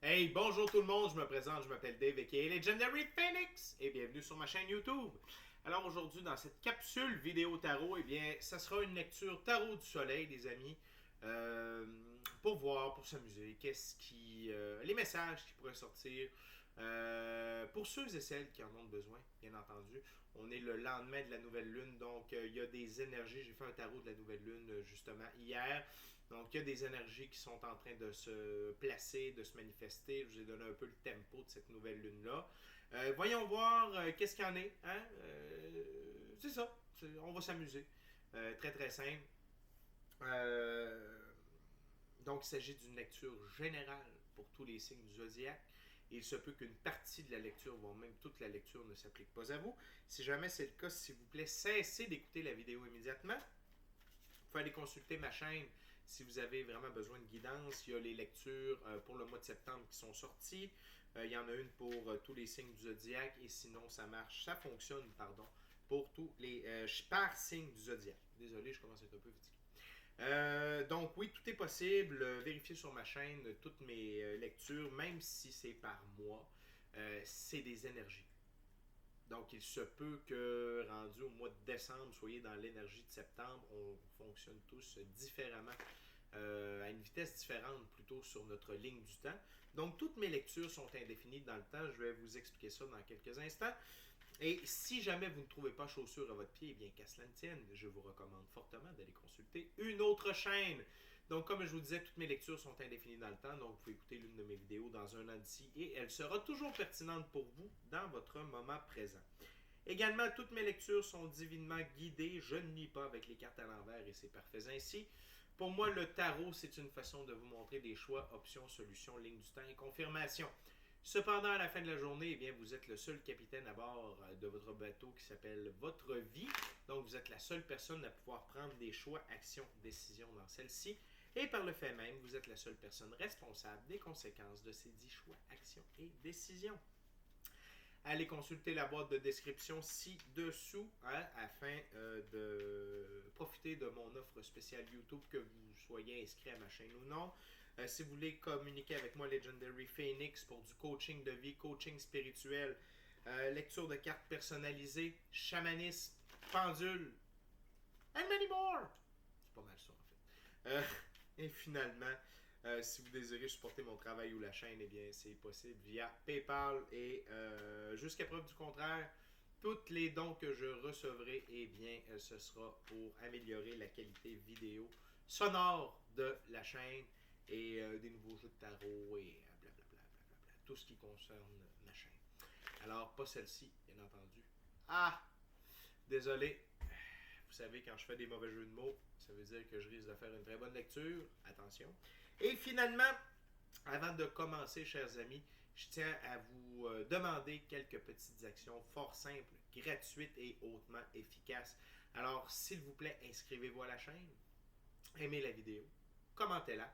Hey, bonjour tout le monde, je me présente, je m'appelle Dave aka Legendary Phoenix et bienvenue sur ma chaîne YouTube. Alors aujourd'hui dans cette capsule vidéo tarot, eh bien ça sera une lecture tarot du soleil les amis, pour voir, pour s'amuser, les messages qui pourraient sortir, pour ceux et celles qui en ont besoin, bien entendu. On est le lendemain de la nouvelle lune, donc il y a des énergies. J'ai fait un tarot de la nouvelle lune justement hier. Donc il y a des énergies qui sont en train de se placer, de se manifester. Je vous ai donné un peu le tempo de cette nouvelle lune-là. Voyons voir qu'est-ce qu'il y en est. Hein? C'est ça, on va s'amuser. Très très simple. Euh, donc, il s'agit d'une lecture générale pour tous les signes du zodiaque. Et il se peut qu'une partie de la lecture, voire même toute la lecture, ne s'applique pas à vous. Si jamais c'est le cas, s'il vous plaît, cessez d'écouter la vidéo immédiatement. Vous pouvez aller consulter ma chaîne si vous avez vraiment besoin de guidance. Il y a les lectures pour le mois de septembre qui sont sorties. Il y en a une pour tous les signes du zodiaque. Et sinon, ça fonctionne, pardon, pour tous les par signe du zodiaque. Désolé, je commence à être un peu fatigué. Donc oui, tout est possible. Vérifiez sur ma chaîne toutes mes lectures, même si c'est par mois. C'est des énergies. Donc il se peut que rendu au mois de décembre, soyez dans l'énergie de septembre. On fonctionne tous différemment, à une vitesse différente plutôt sur notre ligne du temps. Donc toutes mes lectures sont indéfinies dans le temps. Je vais vous expliquer ça dans quelques instants. Et si jamais vous ne trouvez pas chaussure à votre pied, eh bien qu'à cela ne tienne, je vous recommande fortement d'aller consulter une autre chaîne. Donc, comme je vous disais, toutes mes lectures sont indéfinies dans le temps, donc vous pouvez écouter l'une de mes vidéos dans un an d'ici et elle sera toujours pertinente pour vous dans votre moment présent. Également, toutes mes lectures sont divinement guidées. Je ne lis pas avec les cartes à l'envers et c'est parfait ainsi. Pour moi, le tarot, c'est une façon de vous montrer des choix, options, solutions, lignes du temps et confirmations. Cependant, à la fin de la journée, eh bien, vous êtes le seul capitaine à bord de votre bateau qui s'appelle votre vie. Donc, vous êtes la seule personne à pouvoir prendre des choix, actions, décisions dans celle-ci. Et par le fait même, vous êtes la seule personne responsable des conséquences de ces 10 choix, actions et décisions. Allez consulter la boîte de description ci-dessous, hein, afin de profiter de mon offre spéciale YouTube, que vous soyez inscrit à ma chaîne ou non. Si vous voulez communiquer avec moi, Legendary Phoenix, pour du coaching de vie, coaching spirituel, lecture de cartes personnalisées, chamanisme, pendule, and many more. C'est pas mal ça en fait. Et finalement, si vous désirez supporter mon travail ou la chaîne, eh bien, c'est possible via PayPal et jusqu'à preuve du contraire, tous les dons que je recevrai, eh bien, ce sera pour améliorer la qualité vidéo sonore de la chaîne et des nouveaux jeux de tarot et blablabla, blablabla, tout ce qui concerne ma chaîne. Alors, pas celle-ci, bien entendu. Ah! Désolé, vous savez, quand je fais des mauvais jeux de mots, ça veut dire que je risque de faire une très bonne lecture. Attention. Et finalement, avant de commencer, chers amis, je tiens à vous demander quelques petites actions fort simples, gratuites et hautement efficaces. Alors, s'il vous plaît, inscrivez-vous à la chaîne, aimez la vidéo, commentez-la,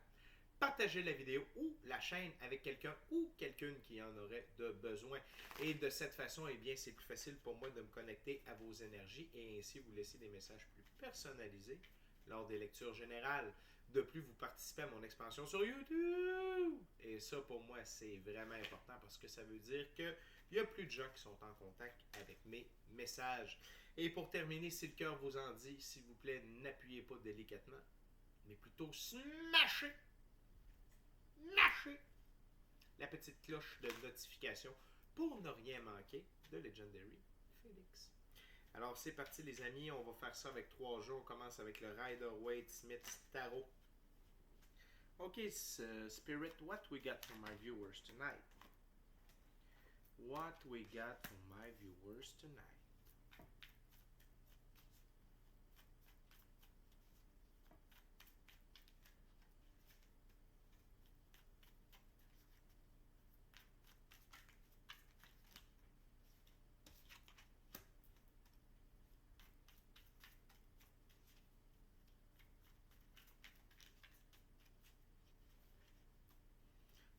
partagez la vidéo ou la chaîne avec quelqu'un ou quelqu'une qui en aurait de besoin. Et de cette façon, eh bien, c'est plus facile pour moi de me connecter à vos énergies et ainsi vous laisser des messages plus personnalisés lors des lectures générales. De plus, vous participez à mon expansion sur YouTube. Et ça, pour moi, c'est vraiment important parce que ça veut dire qu'il y a plus de gens qui sont en contact avec mes messages. Et pour terminer, si le cœur vous en dit, s'il vous plaît, n'appuyez pas délicatement, mais plutôt smashez la petite cloche de notification pour ne rien manquer de Legendary Phoenix. Alors c'est parti les amis, on va faire ça avec 3 jeux. On commence avec le Rider-Waite-Smith Tarot. Ok, Spirit, what we got for my viewers tonight? What we got for my viewers tonight?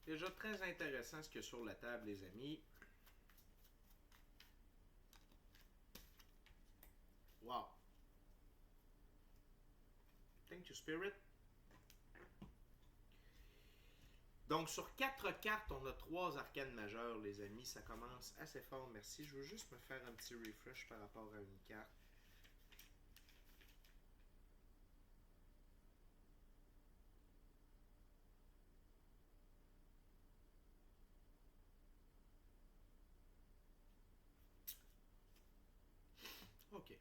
Déjà très intéressant ce qu'il y a sur la table les amis. Wow. Thank you Spirit. Donc, sur 4 cartes, on a 3 arcanes majeures, les amis. Ça commence assez fort, merci. Je veux juste me faire un petit refresh par rapport à une carte. OK.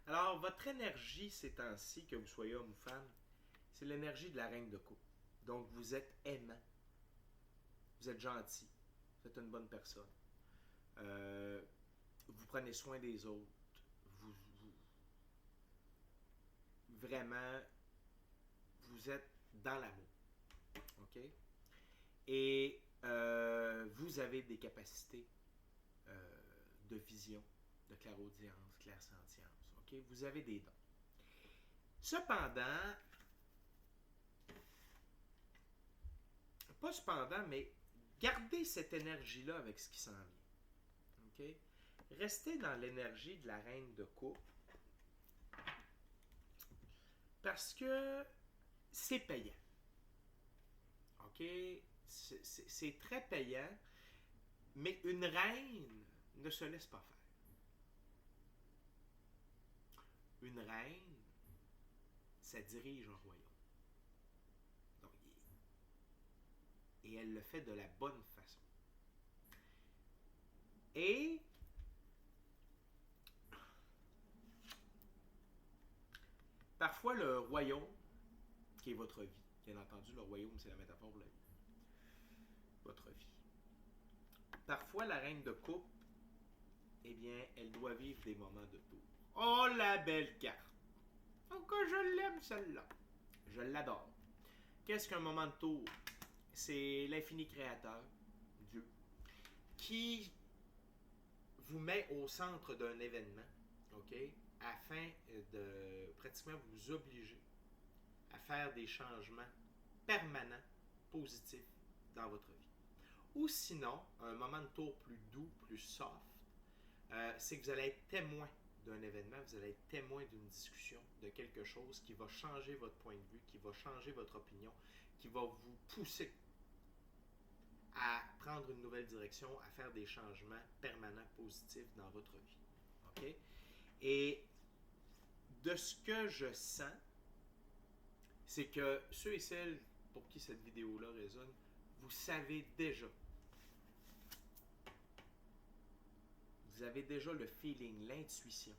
Alors, votre énergie ces temps-ci, que vous soyez homme ou femme, c'est l'énergie de la reine de coupe. Donc, vous êtes aimant. Vous êtes gentil. Vous êtes une bonne personne. Euh, vous prenez soin des autres. Vraiment, vous êtes dans l'amour. OK? Et vous avez des capacités de vision, de clairaudience, clairsentience. OK? Vous avez des dons. Cependant, pas cependant, mais gardez cette énergie-là avec ce qui s'en vient. OK? Restez dans l'énergie de la reine de coupe parce que c'est payant. OK? C'est très payant, mais une reine ne se laisse pas faire. Une reine, ça dirige un royaume. Donc, et elle le fait de la bonne façon. Et parfois le royaume, qui est votre vie, bien entendu, le royaume c'est la métaphore de la vie, votre vie. Parfois la reine de coupe, eh bien, elle doit vivre des moments de tour. Oh la belle carte! Oh que je l'aime celle-là! Je l'adore. Qu'est-ce qu'un moment de tour? C'est l'infini créateur, Dieu, qui vous met au centre d'un événement, OK, afin de pratiquement vous obliger à faire des changements permanents, positifs dans votre vie. Ou sinon, un moment de tour plus doux, plus soft, c'est que vous allez être témoin d'un événement, vous allez être témoin d'une discussion, de quelque chose qui va changer votre point de vue, qui va changer votre opinion, qui va vous pousser à prendre une nouvelle direction, à faire des changements permanents positifs dans votre vie. OK? Et de ce que je sens, c'est que ceux et celles pour qui cette vidéo-là résonne, vous savez déjà. Vous avez déjà le feeling, l'intuition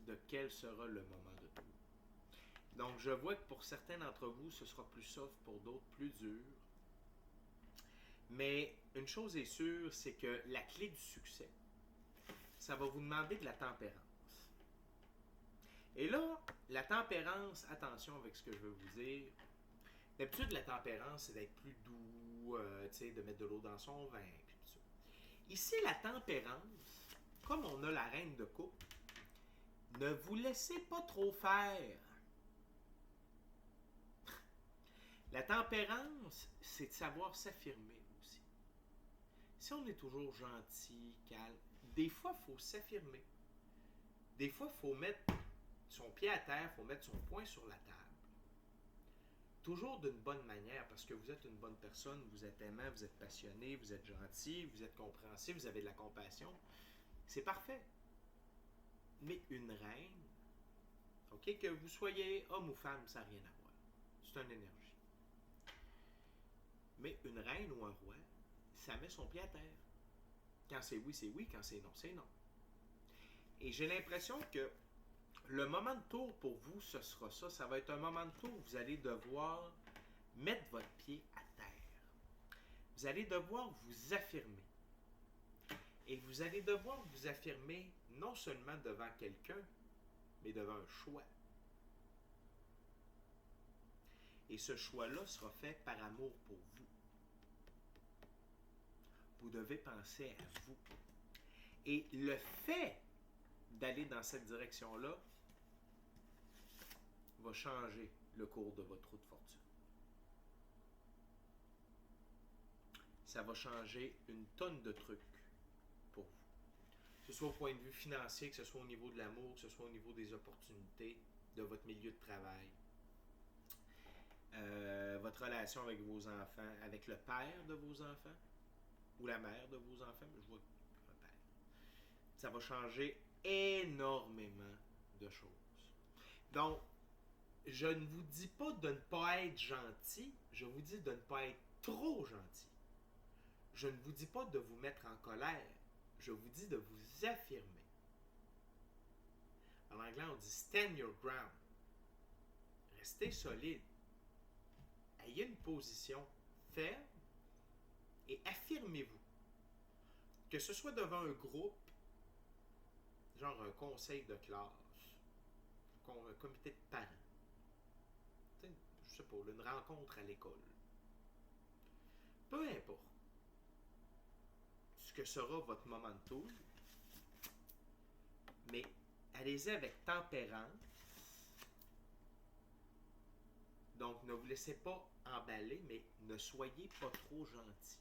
de quel sera le moment de tout. Donc, je vois que pour certains d'entre vous, ce sera plus soft, pour d'autres plus dur. Mais une chose est sûre, c'est que la clé du succès, ça va vous demander de la tempérance. Et là, la tempérance, attention avec ce que je veux vous dire. D'habitude, la tempérance, c'est d'être plus doux, de mettre de l'eau dans son vin, puis tout ça. Ici, la tempérance, comme on a la reine de coupe, ne vous laissez pas trop faire. La tempérance, c'est de savoir s'affirmer aussi. Si on est toujours gentil, calme, des fois, il faut s'affirmer. Des fois, il faut mettre son pied à terre, il faut mettre son poing sur la table. Toujours d'une bonne manière, parce que vous êtes une bonne personne, vous êtes aimant, vous êtes passionné, vous êtes gentil, vous êtes compréhensif, vous avez de la compassion. C'est parfait. Mais une reine, OK, que vous soyez homme ou femme, ça n'a rien à voir. C'est une énergie. Mais une reine ou un roi, ça met son pied à terre. Quand c'est oui, quand c'est non, c'est non. Et j'ai l'impression que le moment de tour pour vous, ce sera ça. Ça va être un moment de tour où vous allez devoir mettre votre pied à terre. Vous allez devoir vous affirmer. Et vous allez devoir vous affirmer non seulement devant quelqu'un, mais devant un choix. Et ce choix-là sera fait par amour pour vous. Vous devez penser à vous. Et le fait d'aller dans cette direction-là va changer le cours de votre roue de fortune. Ça va changer une tonne de trucs pour vous. ce soit au point de vue financier, que ce soit au niveau de l'amour, que ce soit au niveau des opportunités, de votre milieu de travail. Votre relation avec vos enfants, avec le père de vos enfants, ou la mère de vos enfants, mais je vois le père. Ça va changer énormément de choses. Donc, je ne vous dis pas de ne pas être gentil, je vous dis de ne pas être trop gentil. Je ne vous dis pas de vous mettre en colère, je vous dis de vous affirmer. En anglais, on dit stand your ground. Restez solide. Ayez une position ferme et affirmez-vous. Que ce soit devant un groupe, genre un conseil de classe, un comité de parents, je sais pas, une rencontre à l'école. Peu importe ce que sera votre moment de tour, mais allez-y avec tempérance. Donc, ne vous laissez pas emballer, mais ne soyez pas trop gentil.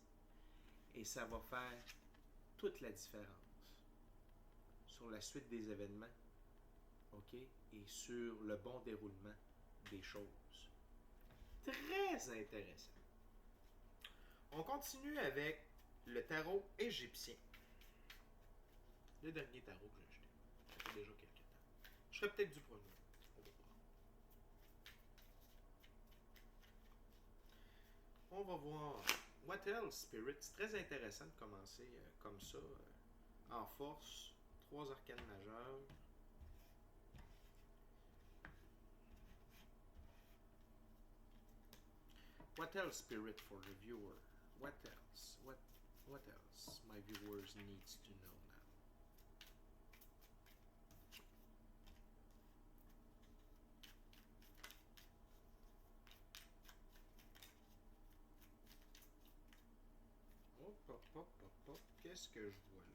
Et ça va faire toute la différence sur la suite des événements, OK? Et sur le bon déroulement des choses. Très intéressant. On continue avec le tarot égyptien. Le dernier tarot que j'ai acheté. Ça fait déjà quelques temps. Je serais peut-être du premier. On va voir. On va voir. What else, Spirit? C'est très intéressant de commencer comme ça, en force. 3 arcanes majeures. What else, Spirit, for the viewer? What else? What else my viewers needs to know now? Hop, hop, hop, hop, hop. Qu'est-ce que je vois là?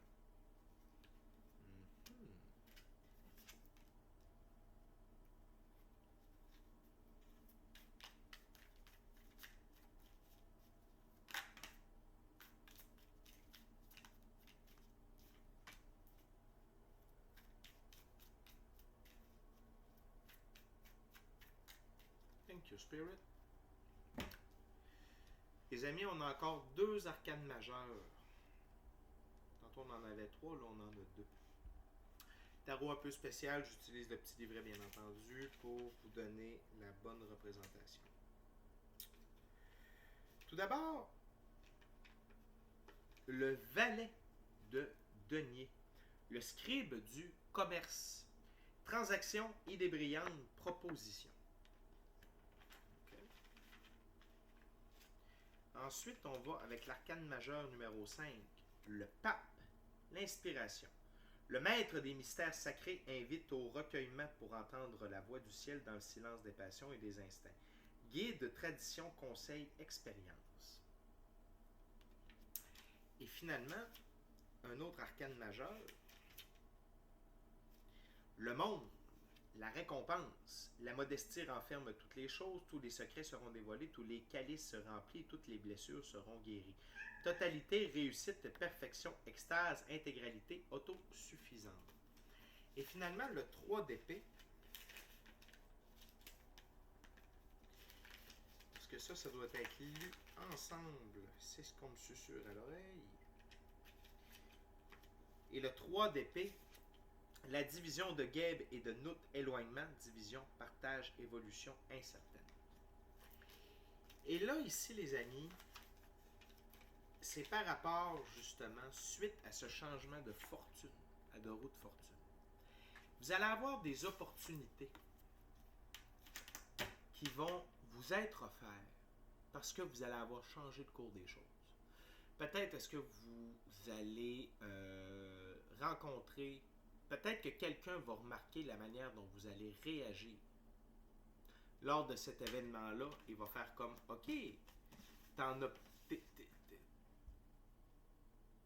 Thank you, Spirit. Les amis, on a encore 2 arcanes majeures. Tantôt on en avait 3, là on en a 2. Tarot un peu spécial, j'utilise le petit livret bien entendu pour vous donner la bonne représentation. Tout d'abord, le valet de denier, le scribe du commerce, transaction, idée brillante, proposition. Okay. Ensuite, on va avec l'arcane majeur numéro 5, le pape, l'inspiration. Le maître des mystères sacrés invite au recueillement pour entendre la voix du ciel dans le silence des passions et des instincts. Guide, tradition, conseil, expérience. Et finalement, un autre arcane majeur, le monde, la récompense. La modestie renferme toutes les choses, tous les secrets seront dévoilés, tous les calices se remplissent, toutes les blessures seront guéries. Totalité, réussite, perfection, extase, intégralité, autosuffisance. Et finalement, le 3 d'épée. Parce que ça doit être lu ensemble. C'est ce qu'on me susurre à l'oreille. Et le 3 d'épée, la division de Geb et de Nout, éloignement, division, partage, évolution, incertaine. Et là, ici, les amis, c'est par rapport, justement, suite à ce changement de fortune, de roue de fortune. Vous allez avoir des opportunités qui vont vous être offertes parce que vous allez avoir changé le cours des choses. Peut-être est-ce que vous allez rencontrer, peut-être que quelqu'un va remarquer la manière dont vous allez réagir lors de cet événement-là. Il va faire comme, OK,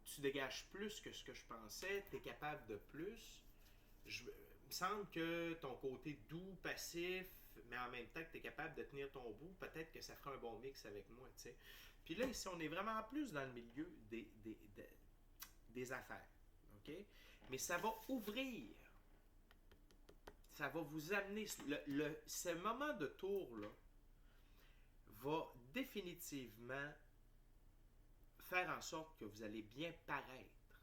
tu dégages plus que ce que je pensais, tu es capable de plus. Il me semble que ton côté doux, passif, mais en même temps que tu es capable de tenir ton bout, peut-être que ça fera un bon mix avec moi, tu sais. Puis là, ici, on est vraiment plus dans le milieu des affaires, OK? mais ça va ouvrir. Ça va vous amener... ce moment de tour-là va définitivement faire en sorte que vous allez bien paraître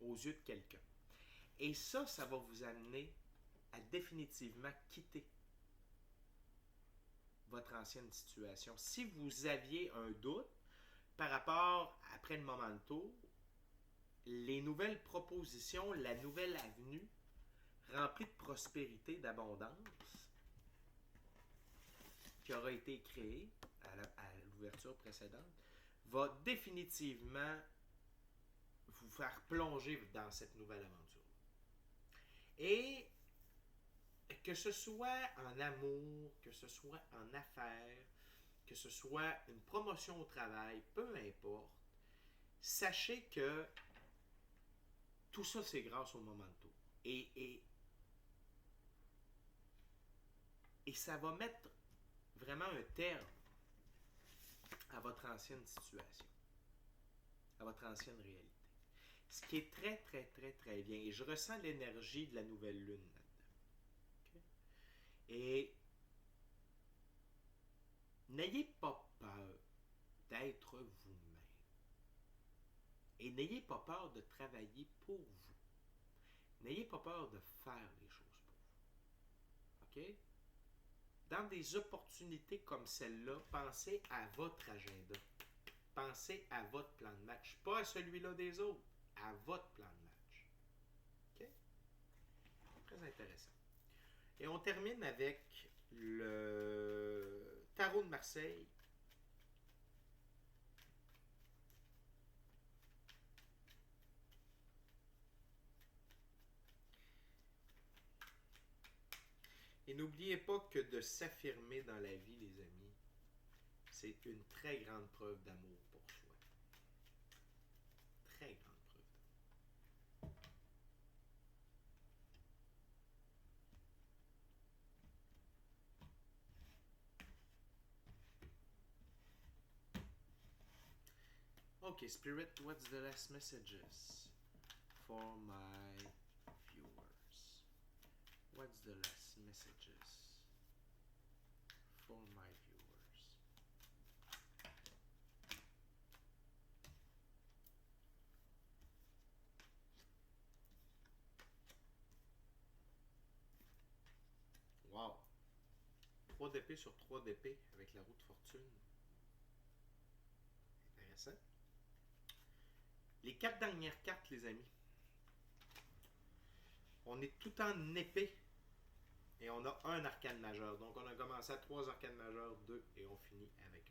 aux yeux de quelqu'un. Et ça va vous amener à définitivement quitter votre ancienne situation. Si vous aviez un doute par rapport, après le moment de tour, les nouvelles propositions, la nouvelle avenue remplie de prospérité, d'abondance, qui aura été créée à l'ouverture précédente, va définitivement vous faire plonger dans cette nouvelle aventure. Et que ce soit en amour, que ce soit en affaires, que ce soit une promotion au travail, peu importe, sachez que tout ça, c'est grâce au moment de tour. Et ça va mettre vraiment un terme à votre ancienne situation, à votre ancienne réalité. Ce qui est très, très, très, très bien. Et je ressens l'énergie de la nouvelle lune là-dedans. Okay? Et n'ayez pas peur d'être vous-même. Et n'ayez pas peur de travailler pour vous. N'ayez pas peur de faire les choses pour vous. OK? Dans des opportunités comme celle-là, pensez à votre agenda. Pensez à votre plan de match. Pas à celui-là des autres, à votre plan de match. OK? Très intéressant. Et on termine avec le tarot de Marseille. Et n'oubliez pas que de s'affirmer dans la vie, les amis, c'est une très grande preuve d'amour pour soi. Très grande preuve. Okay, Spirit, what's the last messages for my viewers? What's the last messages for my viewers? Wow! 3 d'épée sur 3 d'épée avec la roue de fortune. Intéressant. Les 4 dernières cartes, les amis. On est tout en épée. Et on a un arcane majeur. Donc, on a commencé à 3 arcanes majeurs, 2, et on finit avec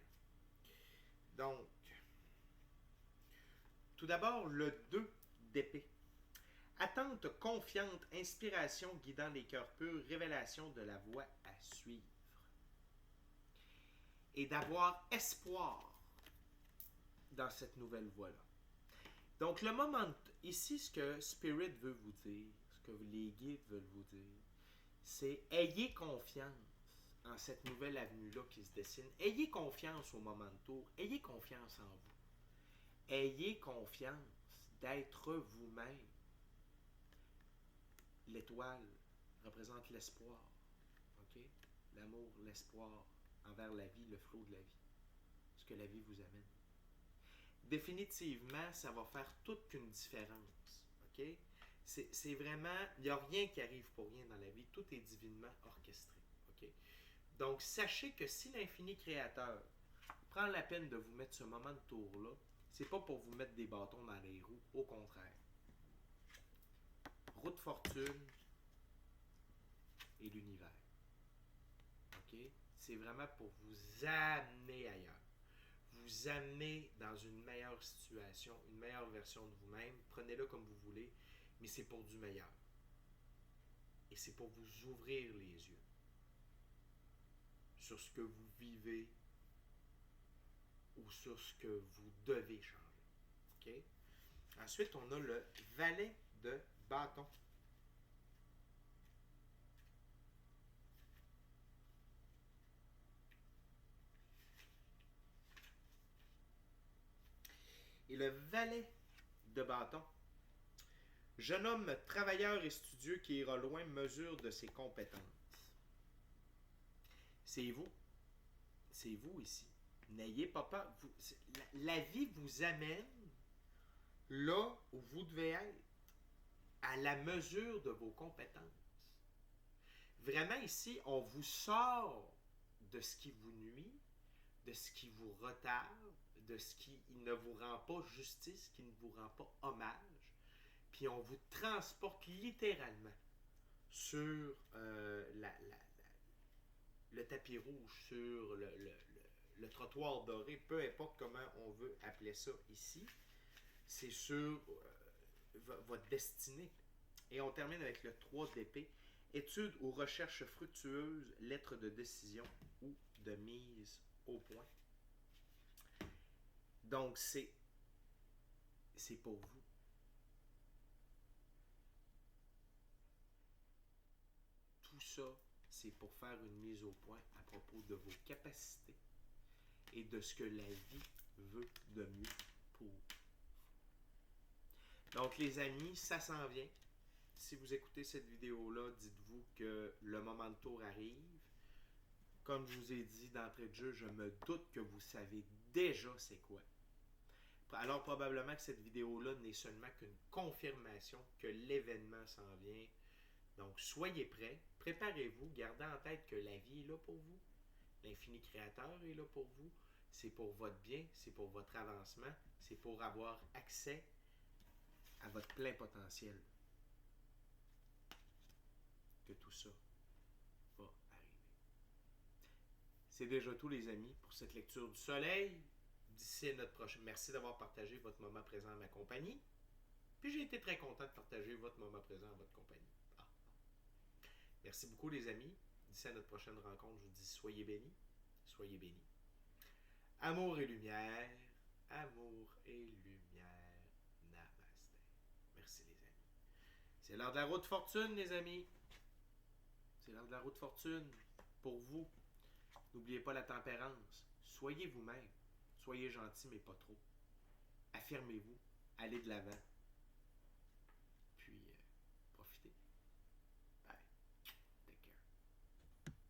1. Donc, tout d'abord, le 2 d'épée. Attente confiante, inspiration guidant les cœurs purs, révélation de la voie à suivre. Et d'avoir espoir dans cette nouvelle voie-là. Donc, le moment, ici, ce que Spirit veut vous dire, ce que les guides veulent vous dire, c'est ayez confiance en cette nouvelle avenue-là qui se dessine. Ayez confiance au moment de tour. Ayez confiance en vous. Ayez confiance d'être vous-même. L'étoile représente l'espoir. Okay? L'amour, l'espoir envers la vie, le flot de la vie. Ce que la vie vous amène. Définitivement, ça va faire toute une différence. OK? C'est vraiment, il n'y a rien qui arrive pour rien dans la vie. Tout est divinement orchestré. OK? Donc, sachez que si l'infini créateur prend la peine de vous mettre ce moment de tour-là, c'est pas pour vous mettre des bâtons dans les roues. Au contraire. Roue de fortune et l'univers. OK? C'est vraiment pour vous amener ailleurs. Vous amener dans une meilleure situation, une meilleure version de vous-même. Prenez-le comme vous voulez, mais c'est pour du meilleur. Et c'est pour vous ouvrir les yeux sur ce que vous vivez ou sur ce que vous devez changer. OK? Ensuite, on a le valet de bâton. Et le valet de bâton Jeune homme travailleur et studieux qui ira loin mesure de ses compétences. C'est vous. C'est vous ici. N'ayez pas peur. La vie vous amène là où vous devez être, à la mesure de vos compétences. Vraiment ici, on vous sort de ce qui vous nuit, de ce qui vous retarde, de ce qui ne vous rend pas justice, qui ne vous rend pas hommage, puis on vous transporte littéralement sur le tapis rouge, sur le trottoir doré, peu importe comment on veut appeler ça ici. C'est sur votre destinée. Et on termine avec le 3 d'épée. Études ou recherches fructueuses, lettres de décision ou de mise au point. Donc, c'est pour vous. Tout ça, c'est pour faire une mise au point à propos de vos capacités et de ce que la vie veut de mieux pour vous. Donc, les amis, ça s'en vient. Si vous écoutez cette vidéo-là, dites-vous que le moment de tour arrive. Comme je vous ai dit d'entrée de jeu, je me doute que vous savez déjà c'est quoi. Alors probablement que cette vidéo-là n'est seulement qu'une confirmation que l'événement s'en vient. Donc soyez prêts, préparez-vous, gardez en tête que la vie est là pour vous. L'infini créateur est là pour vous. C'est pour votre bien, c'est pour votre avancement, c'est pour avoir accès à votre plein potentiel. Que tout ça va arriver. C'est déjà tout, les amis, pour cette lecture du soleil. D'ici notre prochain. Merci d'avoir partagé votre moment présent à ma compagnie. Puis j'ai été très content de partager votre moment présent à votre compagnie. Ah. Merci beaucoup, les amis. D'ici à notre prochaine rencontre, je vous dis soyez bénis. Soyez bénis. Amour et lumière. Amour et lumière. Namaste. Merci, les amis. C'est l'heure de la route fortune, les amis. C'est l'heure de la route fortune pour vous. N'oubliez pas la tempérance. Soyez vous-même. Soyez gentil, mais pas trop. Affirmez-vous. Allez de l'avant.